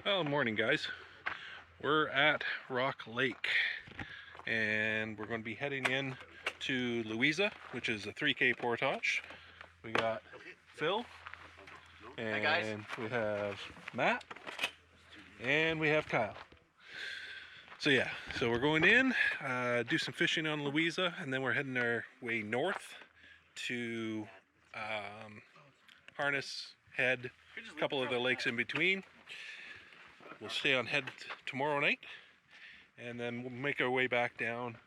Well, morning guys. We're at Rock Lake and we're going to be heading in to Louisa, which is a 3K portage. We got Phil and we have Matt and we have Kyle. So yeah, so we're going in, do some fishing on Louisa, and then we're heading our way north to Harness Head, a couple of the lakes in between. We'll stay on head tomorrow night, and then we'll make our way back down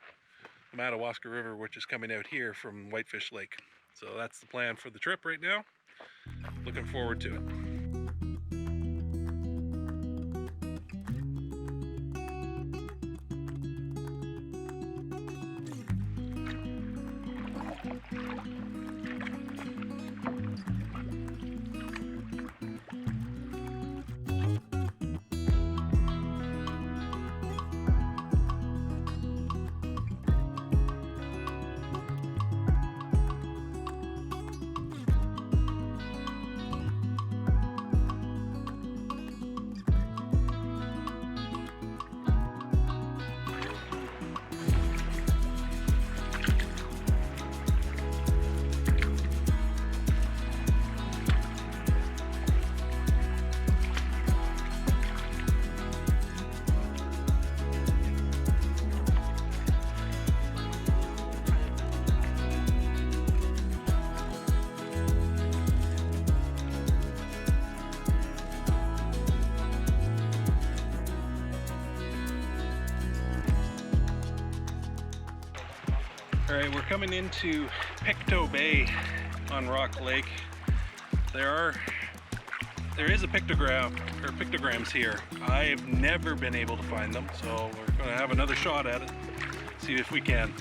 the Madawaska River, which is coming out here from Whitefish Lake. So that's the plan for the trip right now. Looking forward to it. Alright, we're coming into Pictou Bay on Rock Lake. There is a pictogram, or pictograms here. I've never been able to find them, so we're going to have another shot at it, see if we can.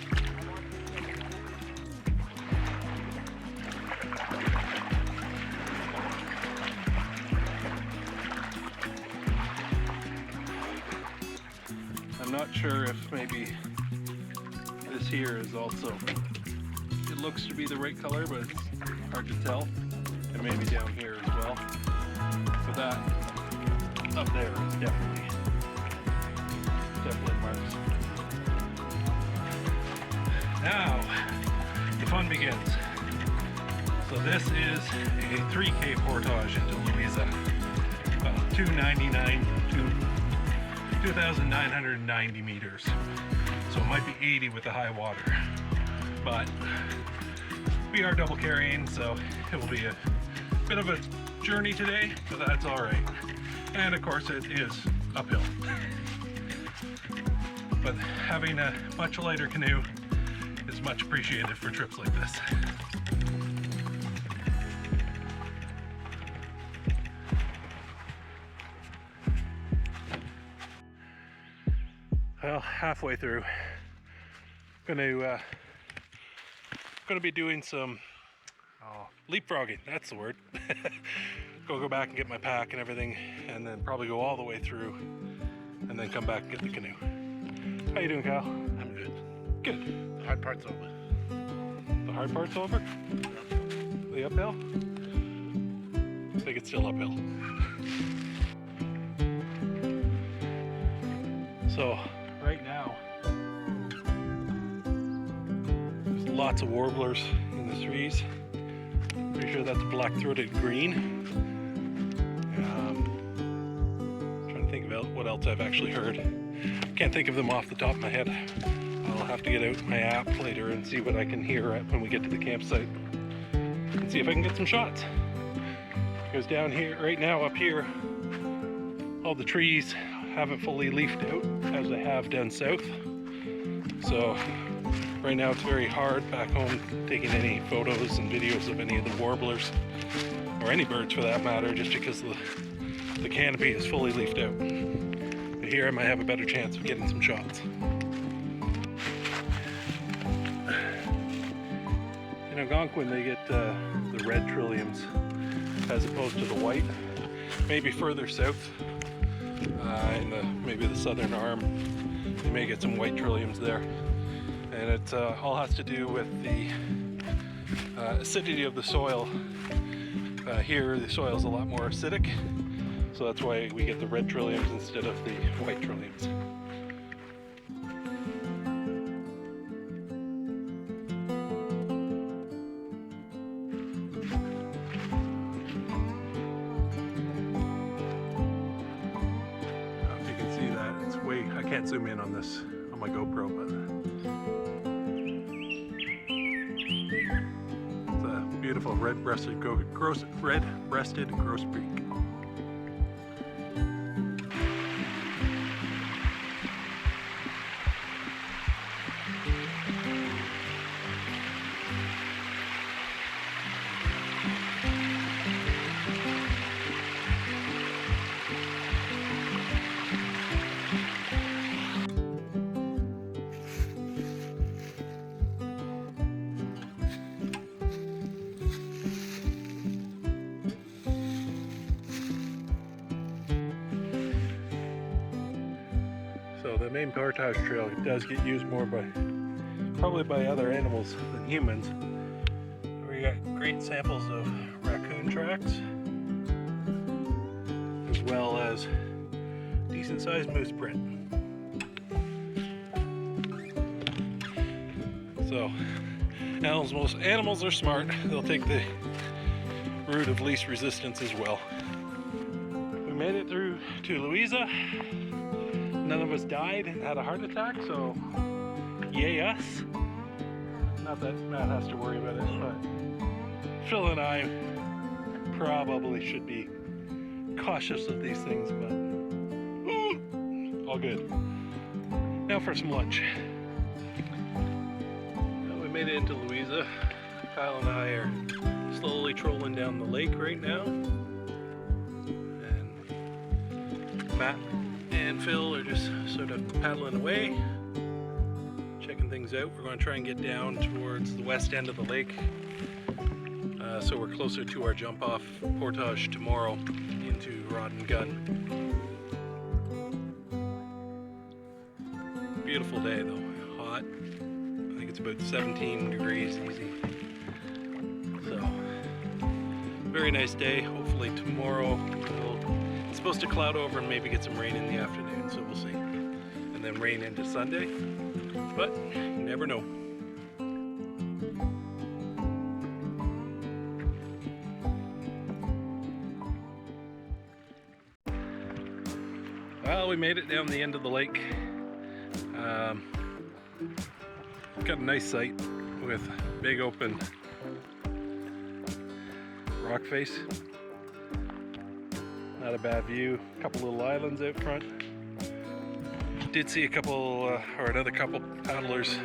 I'm not sure if maybe this here is also, it looks to be the right color, but it's hard to tell. And maybe down here as well. So that up there is definitely marks. Now the fun begins. So this is a 3K portage into Louisa. About 2,990 meters. So it might be 80 with the high water, but we are double carrying, so it will be a bit of a journey today, but that's all right. And of course it is uphill. But having a much lighter canoe is much appreciated for trips like this. Well, halfway through, gonna be doing some leapfrogging. That's the word. Go back and get my pack and everything, and then probably go all the way through, and then come back and get the canoe. How you doing, Kyle? I'm good. Good. The hard part's over. The hard part's over? The uphill? I think it's still uphill. So right now, there's lots of warblers in the trees. Pretty sure that's black-throated green. Trying to think about what else I've actually heard. Can't think of them off the top of my head. I'll have to get out my app later and see what I can hear when we get to the campsite and see if I can get some shots. Because down here, right now up here, all the trees haven't fully leafed out as they have down south. So right now it's very hard back home taking any photos and videos of any of the warblers, or any birds for that matter, just because the canopy is fully leafed out. But here I might have a better chance of getting some shots. In Algonquin they get the red trilliums as opposed to the white. Maybe further south, in maybe the southern arm, you may get some white trilliums there. And it all has to do with the acidity of the soil. Here the soil is a lot more acidic, So that's why we get the red trilliums instead of the white trilliums. If you can see that, it's way, I can't zoom in on this on my GoPro, but it's a beautiful red-breasted grosbeak. So the main portage trail does get used more probably by other animals than humans. We got great samples of raccoon tracks, as well as decent sized moose print. So animals are smart. They'll take the route of least resistance as well. We made it through to Louisa. None of us died and had a heart attack, so yay us. Not that Matt has to worry about it, but Phil and I probably should be cautious of these things, but all good. Now for some lunch. Well, we made it into Louisa. Kyle and I are slowly trolling down the lake right now. And Matt and Phil are just sort of paddling away, checking things out. We're going to try and get down towards the west end of the lake, so we're closer to our jump off portage tomorrow into Rod and Gun. Beautiful day though, hot. I think it's about 17 degrees easy. So, very nice day. Hopefully tomorrow it's supposed to cloud over and maybe get some rain in the afternoon, so we'll see. And then rain into Sunday, but you never know. Well, we made it down the end of the lake. Got a nice site with big open rock face. Not a bad view. A couple little islands out front. Did see a couple, or another couple paddlers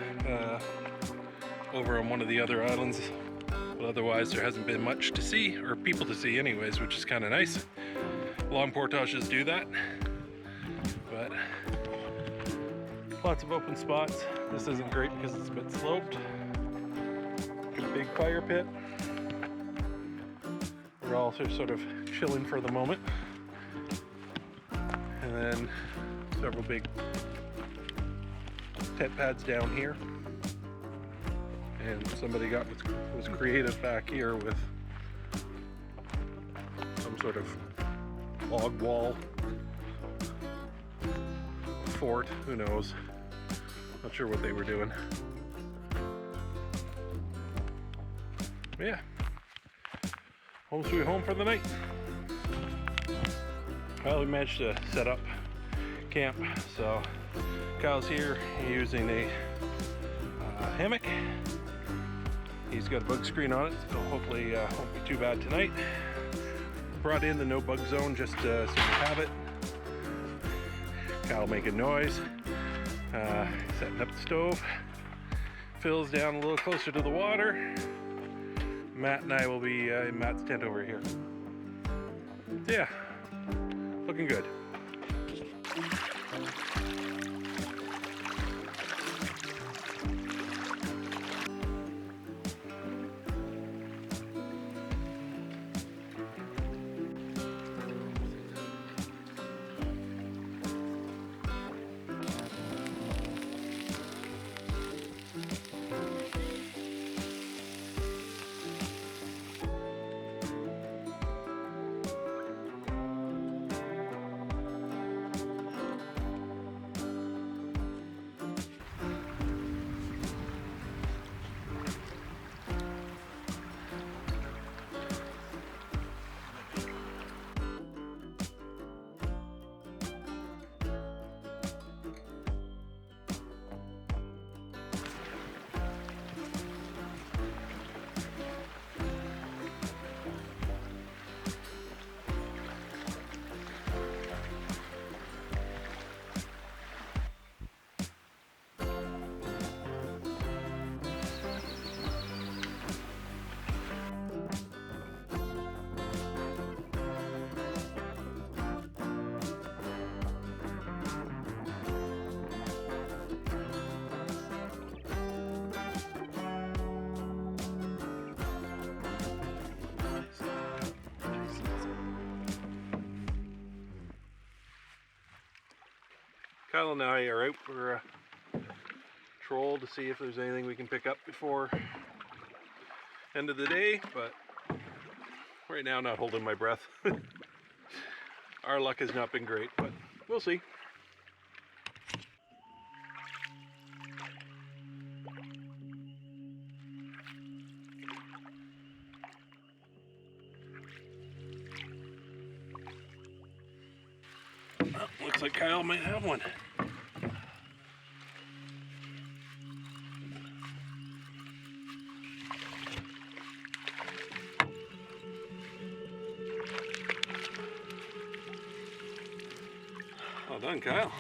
over on one of the other islands. But otherwise there hasn't been much to see, or people to see anyways, which is kind of nice. Long portages do that. But lots of open spots. This isn't great because it's a bit sloped. Got a big fire pit. We're all sort of chilling for the moment. And then several big tent pads down here. And somebody was creative back here with some sort of log wall fort, who knows. Not sure what they were doing. Yeah. Home sweet home for the night. Well, we managed to set up camp. So Kyle's here using a hammock. He's got a bug screen on it, so hopefully won't be too bad tonight. Brought in the no bug zone just so we have it. Kyle making noise. Setting up the stove. Phil's down a little closer to the water. Matt and I will be in Matt's tent over here. Yeah, looking good. Kyle and I are out for a troll to see if there's anything we can pick up before end of the day, but right now not holding my breath. Our luck has not been great, but we'll see. Well, looks like Kyle might have one. Well done, Kyle.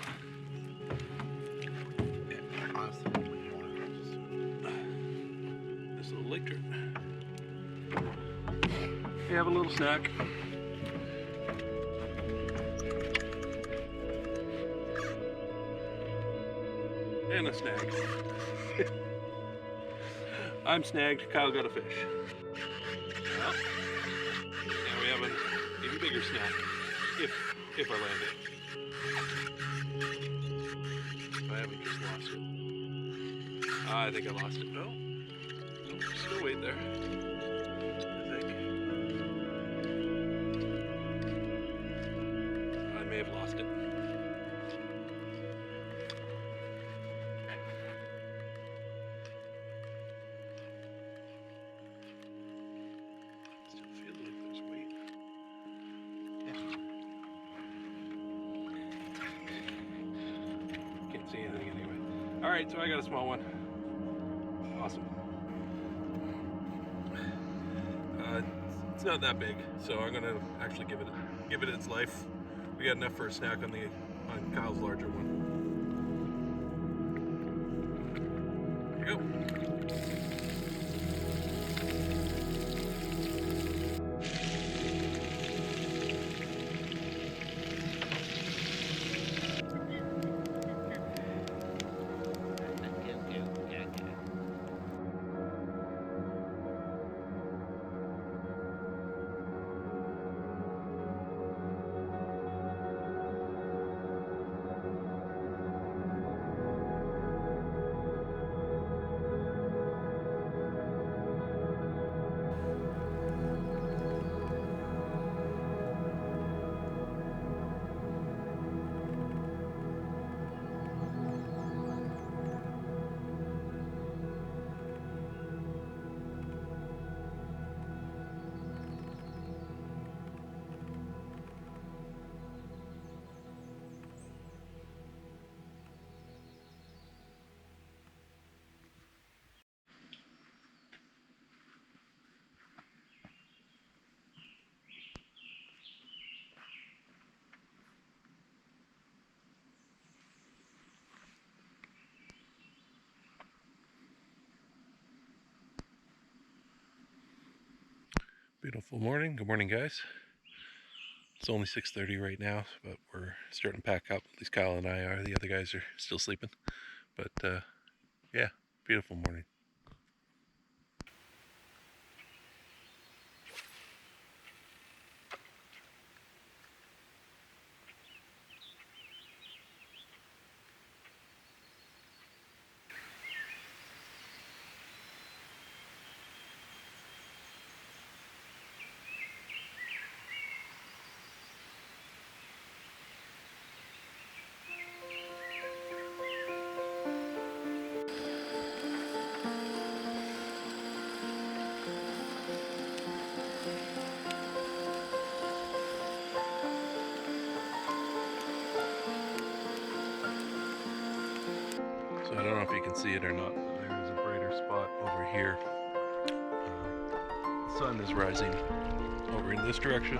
This little lake trout. You have a little snack. And a snag. I'm snagged, Kyle got a fish. Well, now we have an even bigger snack, if I land it. If I haven't just lost it. I think I lost it. No, nope, still wait there. I think. I may have lost it. Still feels like there's weight. Can't see anything anyway. Alright, so I got a small one. Awesome. It's not that big, so I'm gonna actually give it its life. We got enough for a snack on Kyle's larger one. There you go. Beautiful morning. Good morning, guys. It's only 6:30 right now, but we're starting to pack up. At least Kyle and I are. The other guys are still sleeping. But yeah, beautiful morning. So I don't know if you can see it or not, but there is a brighter spot over here. The sun is rising over in this direction,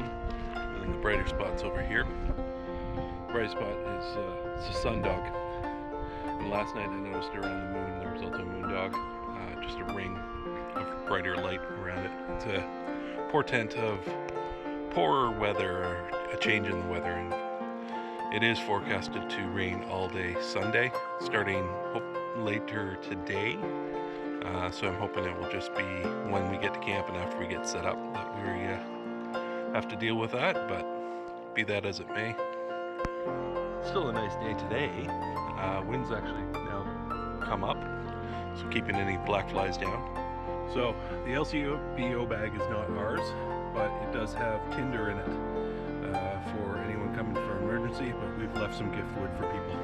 and then the brighter spot's over here. The bright spot is it's a sun dog. And last night I noticed around the moon there was also a moon dog, just a ring of brighter light around it. It's a portent of poorer weather or a change in the weather, and it is forecasted to rain all day Sunday, starting later today. So I'm hoping it will just be when we get to camp and after we get set up that we have to deal with that, but be that as it may. Still a nice day today. Winds actually now come up, so keeping any black flies down. So the LCBO bag is not ours, but it does have tinder in it for anyone coming for emergency, but we've left some gift wood for people.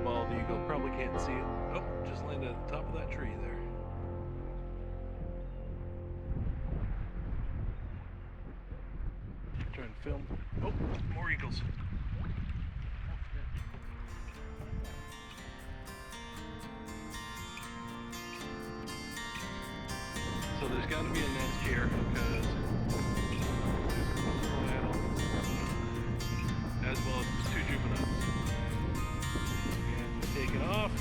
Bald eagle, probably can't see it. Oh, just landed at the top of that tree there. Trying to film. Oh, more eagles. So there's got to be a nest here because as well as two juveniles. Taking off.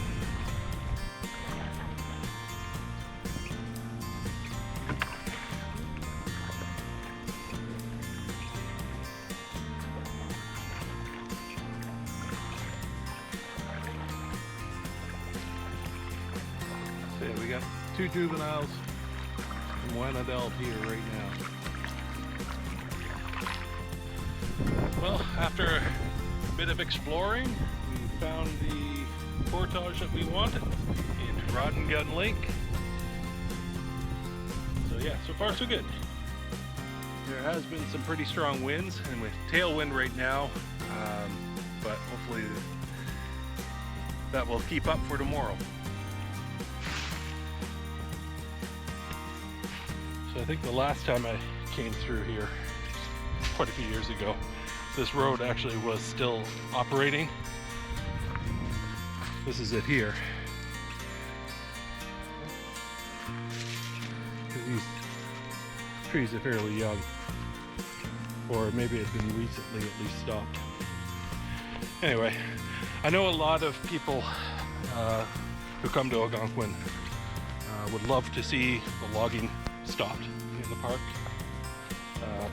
So yeah, we got two juveniles and one adult here right now. Well, after a bit of exploring, we found the portage that we wanted in Rod and Gun Lake. So yeah, so far so good. There has been some pretty strong winds and with tailwind right now, but hopefully that will keep up for tomorrow. So I think the last time I came through here, quite a few years ago, this road actually was still operating. This is it here. These trees are fairly young, or maybe have been recently at least stopped. Anyway, I know a lot of people who come to Algonquin would love to see the logging stopped in the park,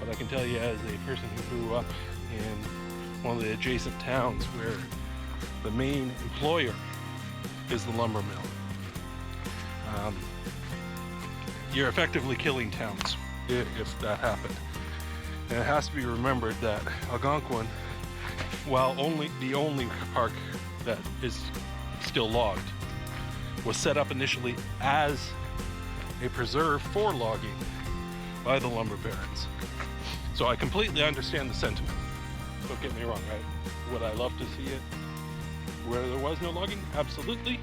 but I can tell you as a person who grew up in one of the adjacent towns where the main employer is the lumber mill. You're effectively killing towns if that happened. And it has to be remembered that Algonquin, while the only park that is still logged, was set up initially as a preserve for logging by the lumber barons. So I completely understand the sentiment. Don't get me wrong, would I love to see it where there was no logging? Absolutely.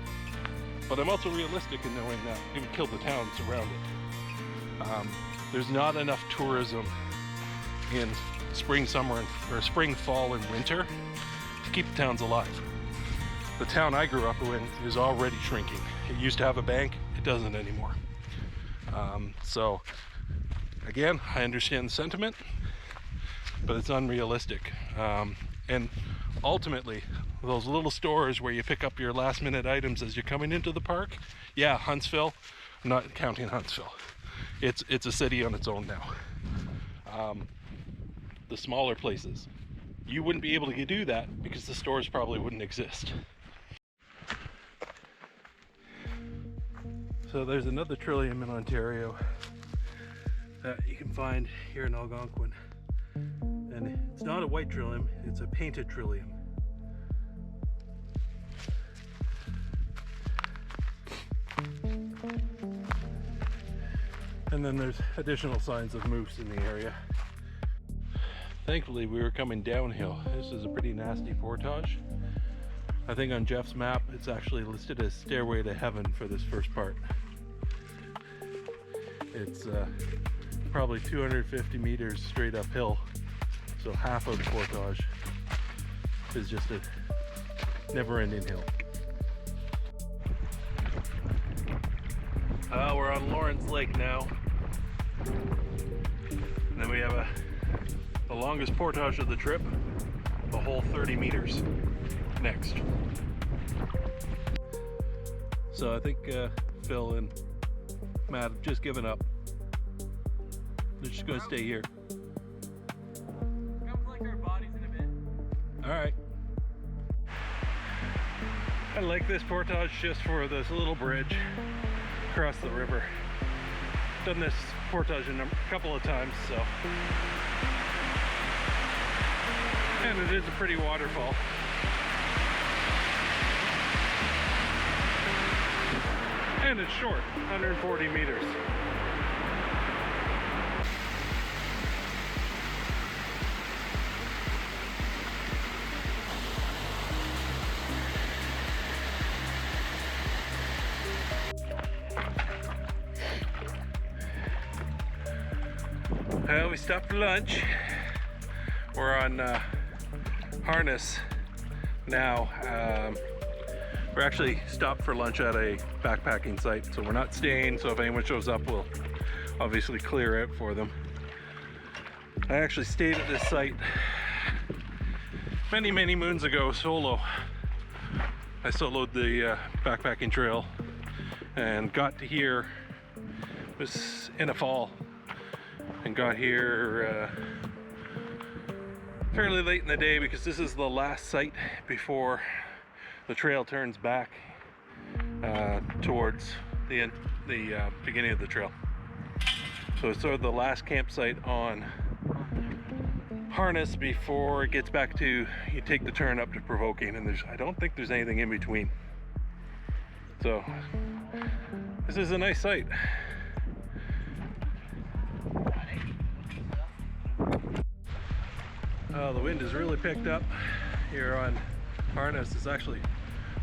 But I'm also realistic in knowing that it would kill the towns around it. There's not enough tourism in spring, summer, or spring, fall, and winter to keep the towns alive. The town I grew up in is already shrinking. It used to have a bank, it doesn't anymore. So again, I understand the sentiment, but it's unrealistic. And ultimately, those little stores where you pick up your last minute items as you're coming into the park, yeah, Huntsville, I'm not counting Huntsville. It's a city on its own now. The smaller places, you wouldn't be able to do that because the stores probably wouldn't exist. So there's another trillium in Ontario that you can find here in Algonquin. And it's not a white trillium, it's a painted trillium. And then there's additional signs of moose in the area. Thankfully, we were coming downhill. This is a pretty nasty portage. I think on Jeff's map, it's actually listed as Stairway to Heaven for this first part. It's probably 250 meters straight uphill. So half of the portage is just a never-ending hill. We're on Lawrence Lake now. And then we have the longest portage of the trip, the whole 30 meters next. So I think Phil and Matt have just given up. They're just gonna stay here. Come collect our bodies in a bit. Alright. I like this portage just for this little bridge across the river. Done this portage a couple of times, so. And it is a pretty waterfall. And it's short, 140 meters. Well, we stopped for lunch. We're on Harness now. We're actually stopped for lunch at a backpacking site, so we're not staying, so if anyone shows up, we'll obviously clear out for them. I actually stayed at this site many moons ago solo. I soloed the backpacking trail and got to here, it was in a fall, and got here fairly late in the day because this is the last site before the trail turns back towards the beginning of the trail. So it's sort of the last campsite on Harness before it gets back to, you take the turn up to Provoking, and I don't think there's anything in between. So this is a nice site. The wind has really picked up here on Harness. It's actually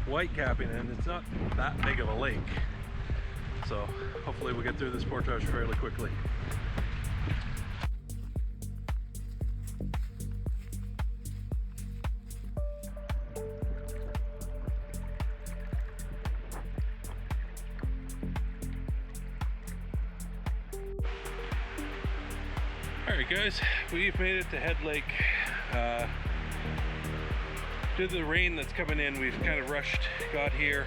white capping, and it's not that big of a lake, so hopefully we'll get through this portage fairly quickly. Alright guys, we've made it to Head Lake. Due to the rain that's coming in, we've kind of rushed, got here,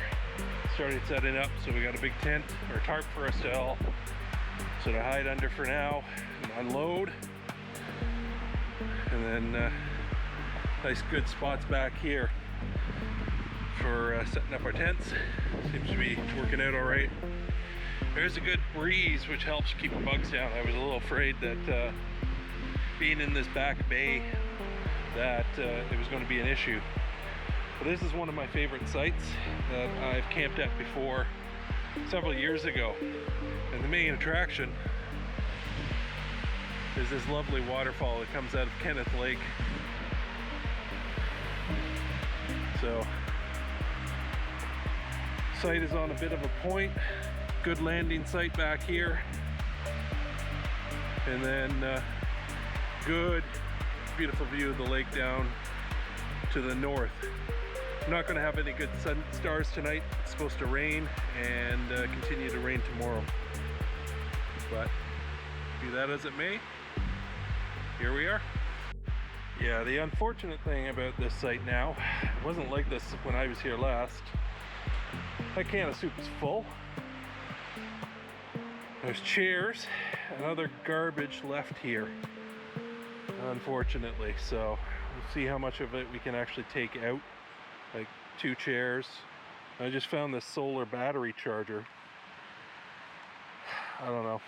started setting up, so we got a big tent or tarp for us to all sort of hide under for now and unload. And then nice good spots back here for setting up our tents. Seems to be working out all right. There's a good breeze which helps keep the bugs down. I was a little afraid that being in this back bay that it was going to be an issue. But this is one of my favorite sites that I've camped at before several years ago. And the main attraction is this lovely waterfall that comes out of Kenneth Lake. So, site is on a bit of a point. Good landing site back here. And then good, beautiful view of the lake down to the north. I'm not going to have any good stars tonight. It's supposed to rain and continue to rain tomorrow. But be that as it may, here we are. Yeah, the unfortunate thing about this site now, it wasn't like this when I was here last. That can of soup is full. There's chairs and other garbage left here, unfortunately. So we'll see how much of it we can actually take out. Like 2 chairs. I just found this solar battery charger. I don't know.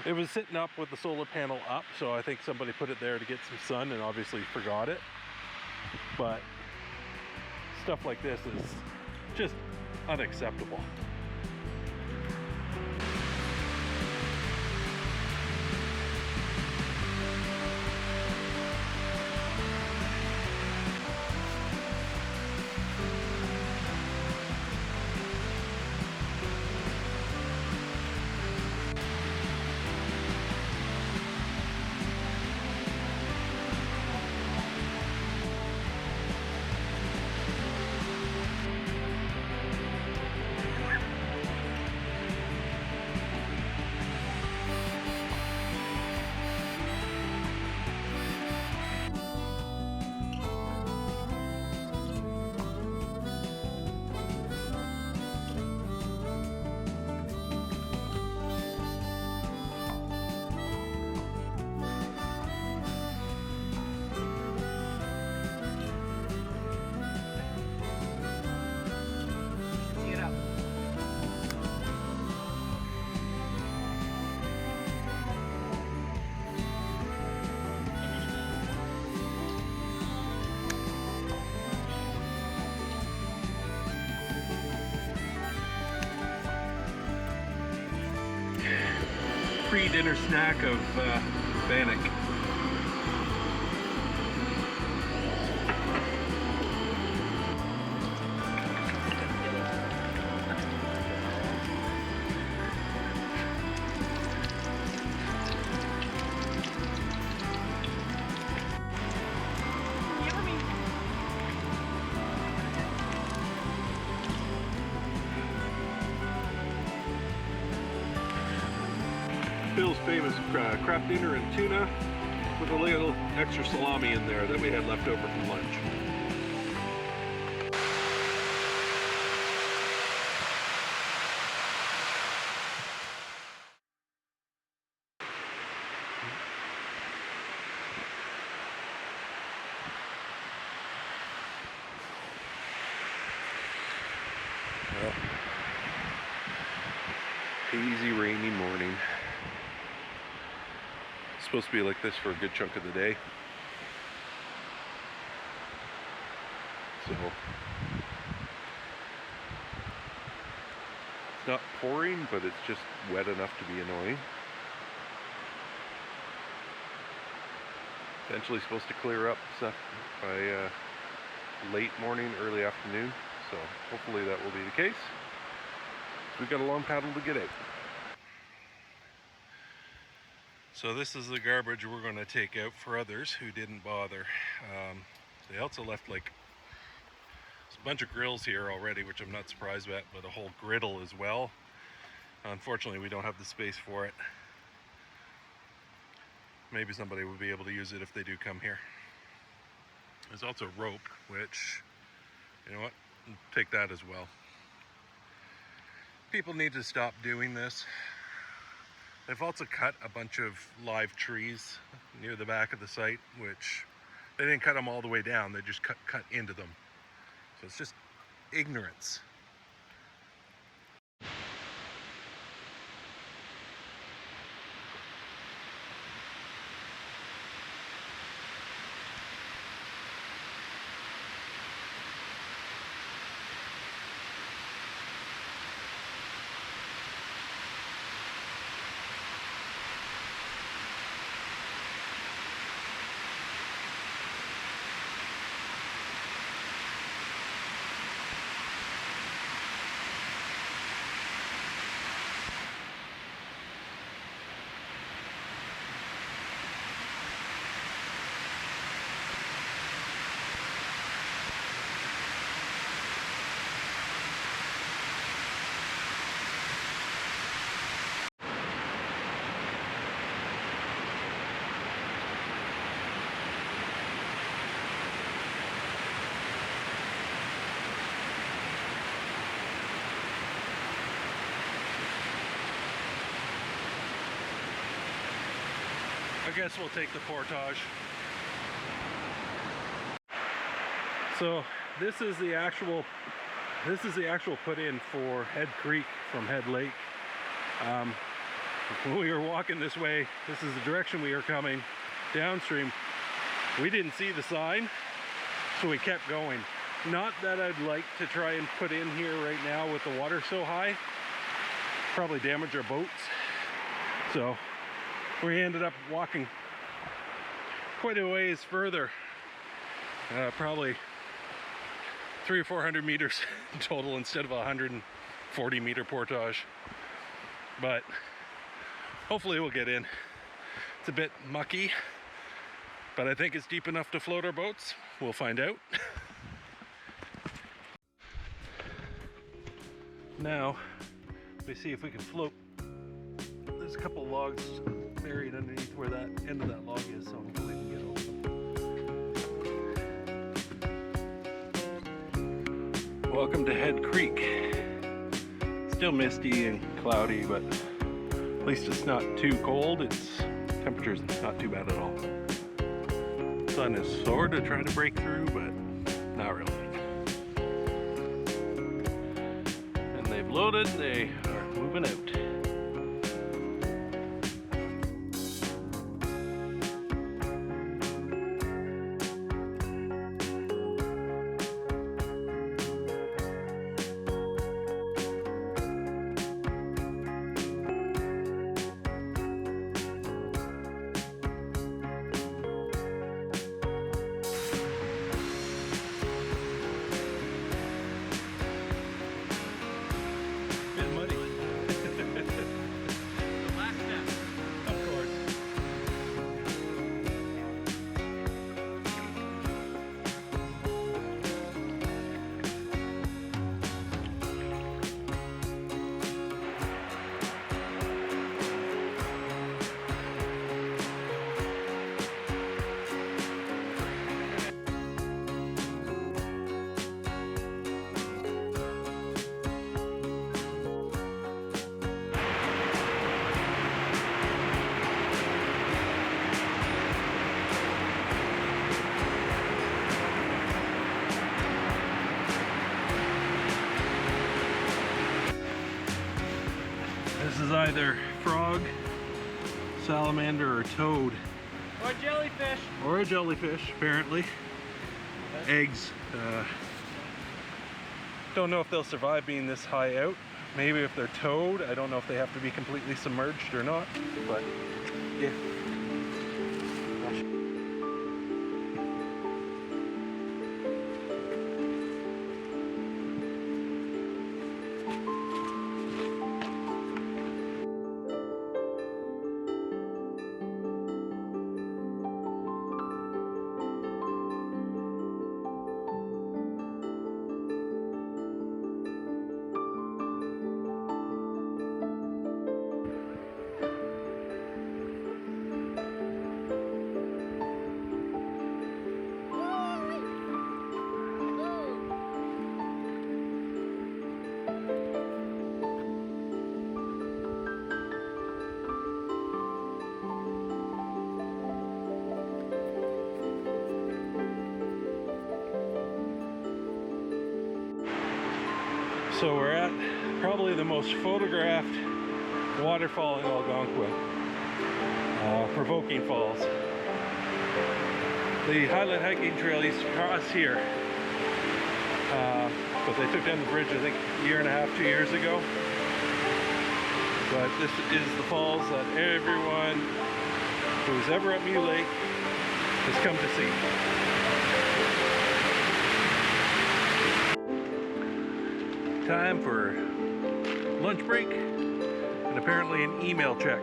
It was sitting up with the solar panel up, so I think somebody put it there to get some sun and obviously forgot it. But stuff like this is just unacceptable. pre-dinner snack of bannock. Bill's famous craft dinner and tuna with a little extra salami in there that we had left over from lunch. Well, hazy, rainy morning. It's supposed to be like this for a good chunk of the day. So it's not pouring, but it's just wet enough to be annoying. Eventually supposed to clear up stuff by late morning, early afternoon. So hopefully that will be the case. We've got a long paddle to get out. So this is the garbage we're going to take out for others who didn't bother. They also left like a bunch of grills here already, which I'm not surprised at, but a whole griddle as well. Unfortunately, we don't have the space for it. Maybe somebody will be able to use it if they do come here. There's also rope, which, you know what, we'll take that as well. People need to stop doing this. They've also cut a bunch of live trees near the back of the site, which they didn't cut them all the way down, they just cut into them. So it's just ignorance. I guess we'll take the portage. So this is the actual put-in for Head Creek from Head Lake. When we were walking this way, this is the direction we are coming downstream. We didn't see the sign, so we kept going. Not that I'd like to try and put in here right now with the water so high. Probably damage our boats. So we ended up walking quite a ways further, probably 300 or 400 meters total instead of a 140 meter portage. But hopefully we'll get in. It's a bit mucky, but I think it's deep enough to float our boats. We'll find out. Now, we see if we can float. There's a couple logs buried underneath where that end of that log is, so hopefully we can get over them. Welcome to Head Creek. Still misty and cloudy, but at least it's not too cold. Temperature's not too bad at all. Sun is sort of trying to break through, but not really. And they've loaded, they are moving out. either frog, salamander, or toad. Or jellyfish. Or a jellyfish, apparently. Eggs. Don't know if they'll survive being this high out. Maybe if they're toad, I don't know if they have to be completely submerged or not. But yeah. So we're at probably the most photographed waterfall in Algonquin, Provoking Falls. The Highland hiking trail used to cross here, but they took down the bridge I think a year and a half, 2 years ago. But this is the falls that everyone who's ever at Mule Lake has come to see. Time for lunch break and apparently an email check.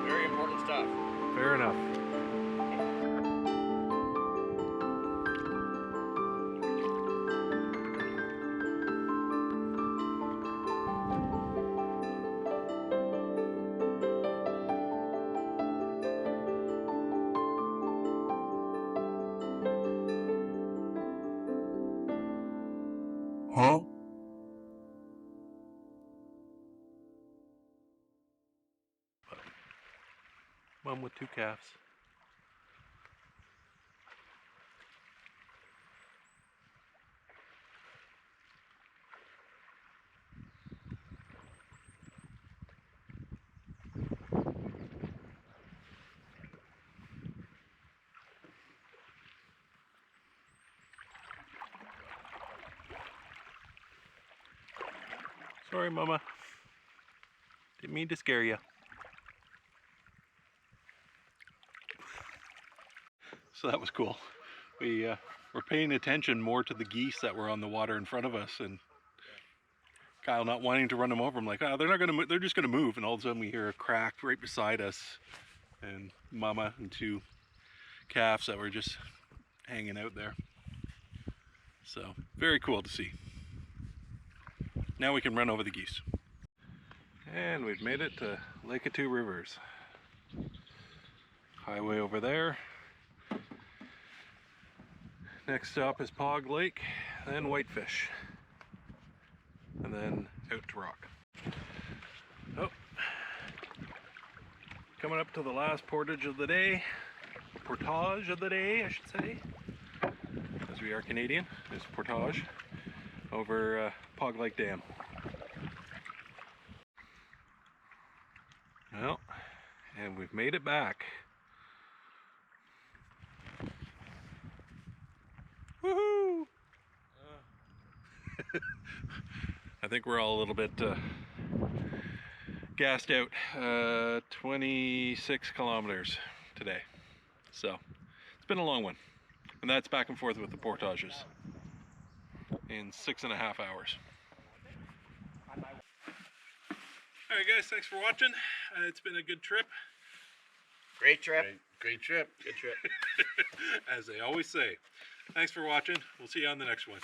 Very important stuff. Fair enough. Huh? Mom with two calves. Sorry, Mama. Didn't mean to scare you. So that was cool. We were paying attention more to the geese that were on the water in front of us, and Kyle not wanting to run them over. I'm like, oh, they're not gonna move. They're just gonna move. And all of a sudden we hear a crack right beside us, and Mama and two calves that were just hanging out there. So very cool to see. Now we can run over the geese. And we've made it to Lake of Two Rivers. Highway over there. Next stop is Pog Lake, then Whitefish, and then out to Rock. Oh, coming up to the last portage of the day, portage of the day, I should say, as we are Canadian. It's portage over Pog Lake Dam. Well, and we've made it back. Woohoo! I think we're all a little bit gassed out. 26 kilometers today. So, it's been a long one. And that's back and forth with the portages in 6.5 hours. Alright guys, thanks for watching. It's been a good trip. Great trip. Great trip. Good trip. As they always say. Thanks for watching. We'll see you on the next one.